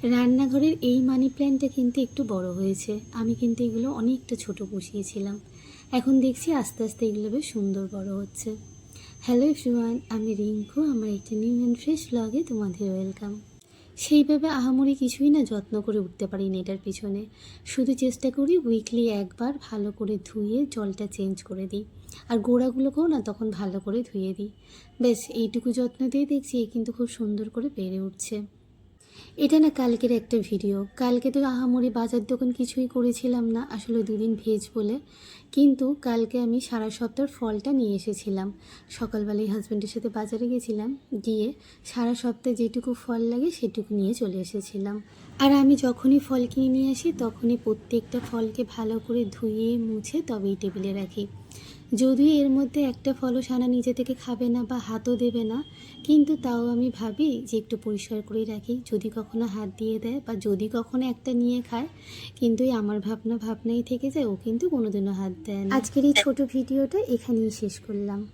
রান্নাঘরের এই মানি প্ল্যান্টটা কিন্তু একটু বড় হয়েছে। আমি কিন্তু এগুলো অনেকটা ছোট বসিয়েছিলাম। এখন দেখছি আস্তে আস্তে এগুলো বেশ সুন্দর বড় হচ্ছে। হ্যালো এভরিওয়ান, আমি রিঙ্কু। আমার একটা নিউ অ্যান্ড ফ্রেশ ব্লগে তোমাদের ওয়েলকাম। সেইভাবে আহামরি কিছুই না যত্ন করে উঠতে পারি না এটার পিছনে। শুধু চেষ্টা করি উইকলি একবার ভালো করে ধুয়ে জলটা চেঞ্জ করে দিই। আর গোড়াগুলোকেও না তখন ভালো করে ধুয়ে দিই। বেশ এইটুকু যত্ন দিয়ে দেখছি এ কিন্তু খুব সুন্দর করে বেড়ে উঠছে। এটা না কালকের একটা ভিডিও। কালকে তো আহামরি বাজার দোকান কিছুই করেছিলাম না, আসলে দুদিন ভেজ বলে। কিন্তু কালকে আমি সারা সপ্তাহের ফলটা নিয়ে এসেছিলাম। সকালবেলায় হাজব্যান্ডের সাথে বাজারে গেছিলাম, গিয়ে সারা সপ্তাহে যেটুকু ফল লাগে সেটুকু নিয়ে চলে এসেছিলাম। আর আমি যখনই ফল কিনে নিয়ে আসি তখনই প্রত্যেকটা ফলকে ভালো করে ধুয়ে মুছে তবেই টেবিলে রাখি। যদিও এর মধ্যে একটা ফলও সানা নিজে থেকে খাবে না বা হাতও দেবে না, কিন্তু তাও আমি ভাবি যে একটু পরিষ্কার করেই রাখি, যদি কখনো হাত দিয়ে দেয় বা যদি কখনো একটা নিয়ে খায়। কিন্তু এই আমার ভাবনাই থেকে যায়, ও কিন্তু কোনোদিনও হাত দেয় না। আজকের এই ছোট ভিডিওটা এখানেই শেষ করলাম।